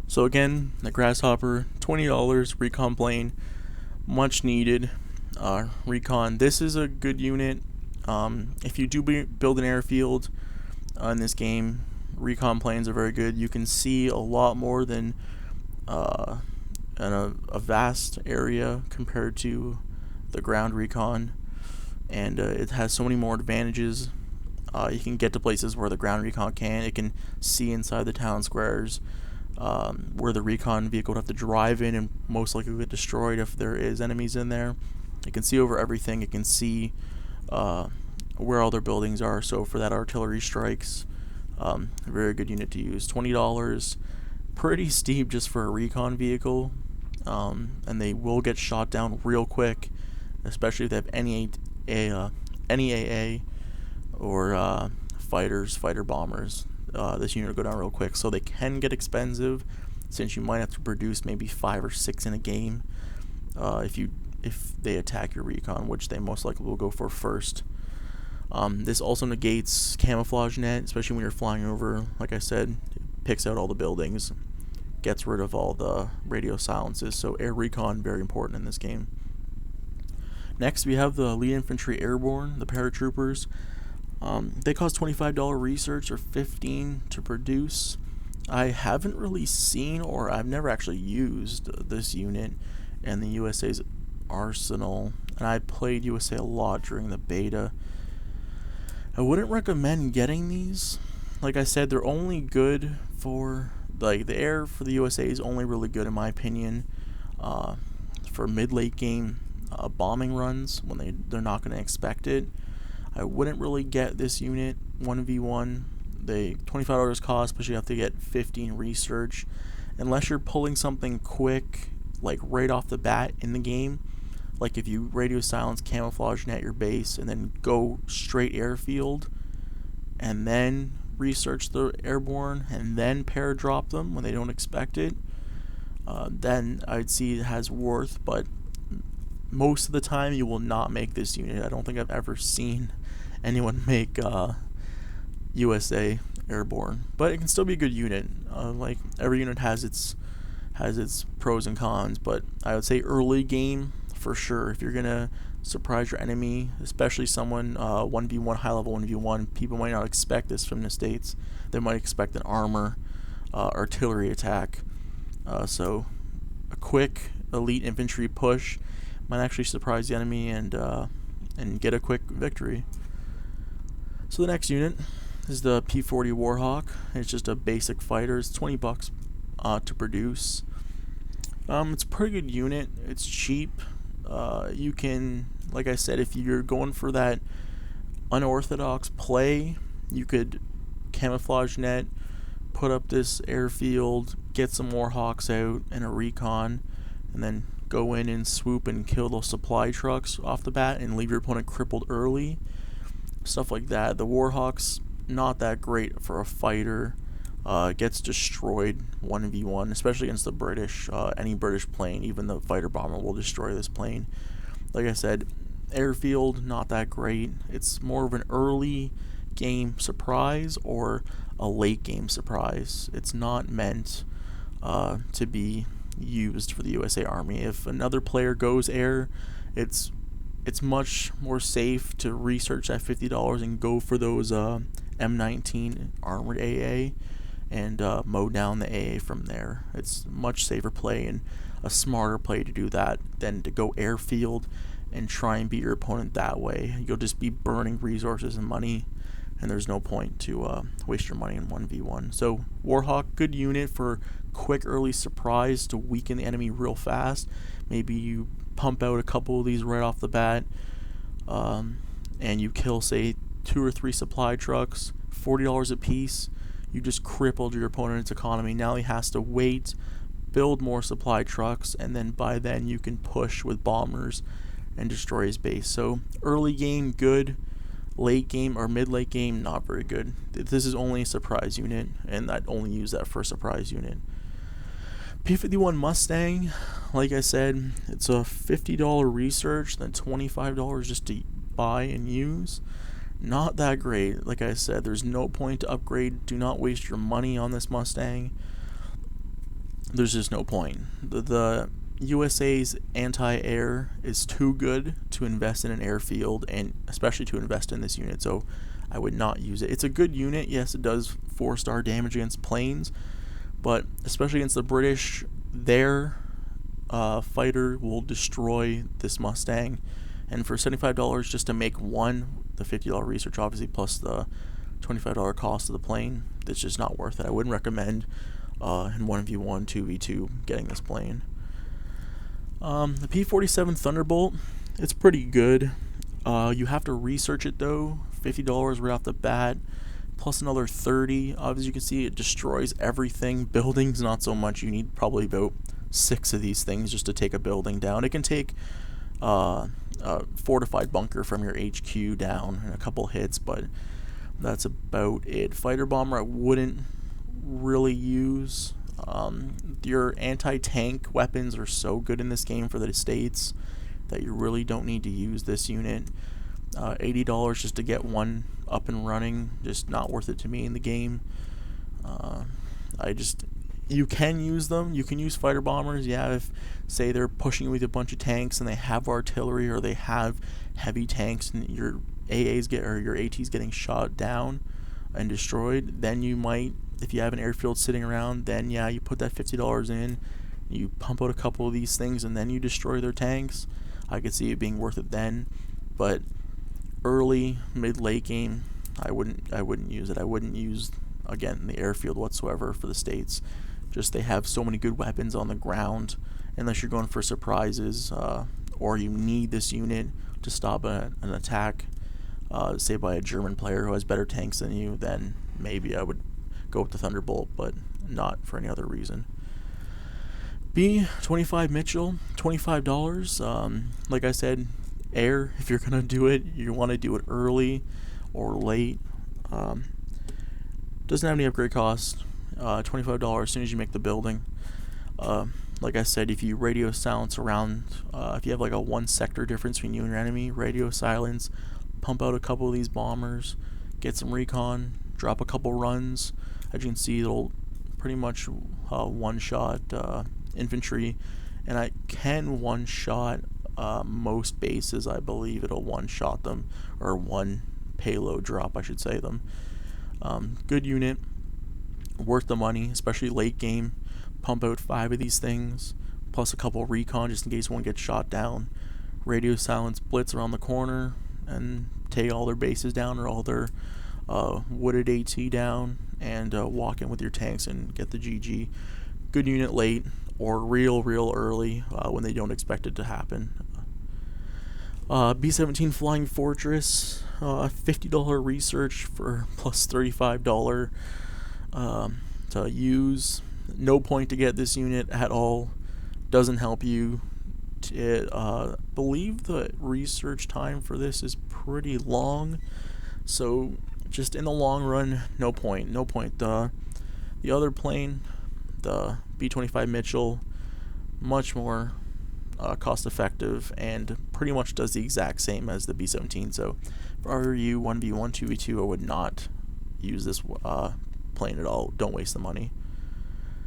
So again, the Grasshopper, $20, recon plane, much needed. Recon, this is a good unit. If you do build an airfield in this game, recon planes are very good. You can see a lot more than in a vast area compared to the ground recon, and it has so many more advantages. You can get to places where the ground recon can't. It can see inside the town squares, where the recon vehicle would have to drive in and most likely get destroyed if there is enemies in there. It can see over everything. It can see where all their buildings are. So for that artillery strikes, a very good unit to use. $20, pretty steep just for a recon vehicle, and they will get shot down real quick, especially if they have any AA or fighter bombers. This unit will go down real quick, so they can get expensive, since you might have to produce maybe 5 or 6 in a game if they attack your recon, which they most likely will go for first. This also negates camouflage net, especially when you're flying over. Like I said, it picks out all the buildings, gets rid of all the radio silences, so air recon, very important in this game. Next, we have the Elite Infantry Airborne, the paratroopers. They cost $25 research or $15 to produce. I haven't really seen, or I've never actually used this unit in the USA's arsenal, and I played USA a lot during the beta. I wouldn't recommend getting these. Like I said, they're only good for, like, the air for the USA is only really good, in my opinion, for mid-late game bombing runs when they're not going to expect it. I wouldn't really get this unit 1v1. They $25 cost, but you have to get 15 research. Unless you're pulling something quick, like right off the bat in the game, like if you radio silence camouflage net your base and then go straight airfield and then research the airborne and then paradrop them when they don't expect it, then I'd see it has worth. But most of the time you will not make this unit. I don't think I've ever seen anyone make USA airborne, but it can still be a good unit. Like every unit has its pros and cons, but I would say early game for sure. If you're gonna surprise your enemy, especially someone 1v1, high level 1v1, people might not expect this from the States. They might expect an armor artillery attack, so a quick elite infantry push might actually surprise the enemy and get a quick victory. So the next unit is the P-40 Warhawk. It's just a basic fighter. It's $20 to produce. It's a pretty good unit. It's cheap. You can, like I said, if you're going for that unorthodox play, you could camouflage net, put up this airfield, get some Warhawks out and a recon, and then go in and swoop and kill those supply trucks off the bat and leave your opponent crippled early. Stuff like that. The Warhawks, not that great for a fighter. Gets destroyed 1v1, especially against the British. Any British plane, even the fighter bomber, will destroy this plane. Like I said, airfield, not that great. It's more of an early game surprise or a late game surprise. It's not meant to be used for the USA Army. If another player goes air, it's much more safe to research that $50 and go for those M19 armored AA and mow down the AA from there. It's much safer play and a smarter play to do that than to go airfield and try and beat your opponent that way. You'll just be burning resources and money, and there's no point to waste your money in 1v1. So Warhawk, good unit for quick early surprise to weaken the enemy real fast. Maybe you pump out a couple of these right off the bat, and you kill, say, 2 or 3 supply trucks, $40 a piece. You just crippled your opponent's economy. Now he has to wait, build more supply trucks, and then by then you can push with bombers and destroy his base. So early game, good. Late game or mid-late game, not very good. This is only a surprise unit, and I'd only use that for a surprise unit. P-51 Mustang, like I said, it's a $50 research, then $25 just to buy and use. Not that great. Like I said, there's no point to upgrade. Do not waste your money on this Mustang. there's just no point. The USA's anti-air is too good to invest in an airfield, and especially to invest in this unit, so I would not use it. It's a good unit, yes, it does 4-star damage against planes, but especially against the British, their fighter will destroy this Mustang, and for $75 just to make one, the $50 research obviously plus the $25 cost of the plane, it's just not worth it. I wouldn't recommend in 1v1, 2v2 getting this plane. The P-47 Thunderbolt, it's pretty good. You have to research it though, $50 right off the bat, plus another $30. Obviously you can see it destroys everything. Buildings not so much, you need probably about 6 of these things just to take a building down. It can take a fortified bunker from your HQ down in a couple hits, but that's about it. Fighter bomber I wouldn't really use. Your anti-tank weapons are so good in this game for the States that you really don't need to use this unit. $80 just to get one up and running, just not worth it to me in the game. You can use them. You can use fighter bombers, yeah, if say they're pushing with a bunch of tanks and they have artillery or they have heavy tanks and your your AT's getting shot down and destroyed, then you might, if you have an airfield sitting around, then yeah, you put that $50 in, you pump out a couple of these things, and then you destroy their tanks. I could see it being worth it then, but early, late game, I wouldn't use it. I wouldn't use, again, the airfield whatsoever for the States. Just they have so many good weapons on the ground, unless you're going for surprises, or you need this unit to stop an attack, say by a German player who has better tanks than you, then maybe I would go with the Thunderbolt, but not for any other reason. B-25 Mitchell, $25. Like I said, air, if you're going to do it, you want to do it early or late. Doesn't have any upgrade cost. $25 as soon as you make the building. Like I said, if you radio silence around, if you have like a 1 sector difference between you and your enemy, radio silence, pump out a couple of these bombers, get some recon, drop a couple runs. As you can see, it'll pretty much one-shot infantry, and I can one-shot most bases. I believe it'll one-shot them, or one payload drop, I should say them. Good unit, worth the money, especially late game. Pump out 5 of these things, plus a couple recon just in case one gets shot down. Radio silence blitz around the corner and take all their bases down, or all their wooded AT down, and walk in with your tanks and get the GG. Good unit late, or real early when they don't expect it to happen. B-17 Flying Fortress, $50 research for plus $35 to use. No point to get this unit at all. Doesn't help you. Believe the research time for this is pretty long, so just in the long run, no point. The other plane, the B-25 Mitchell, much more cost effective and pretty much does the exact same as the B-17. So if I were you, 1v1, 2v2, I would not use this plane at all. Don't waste the money.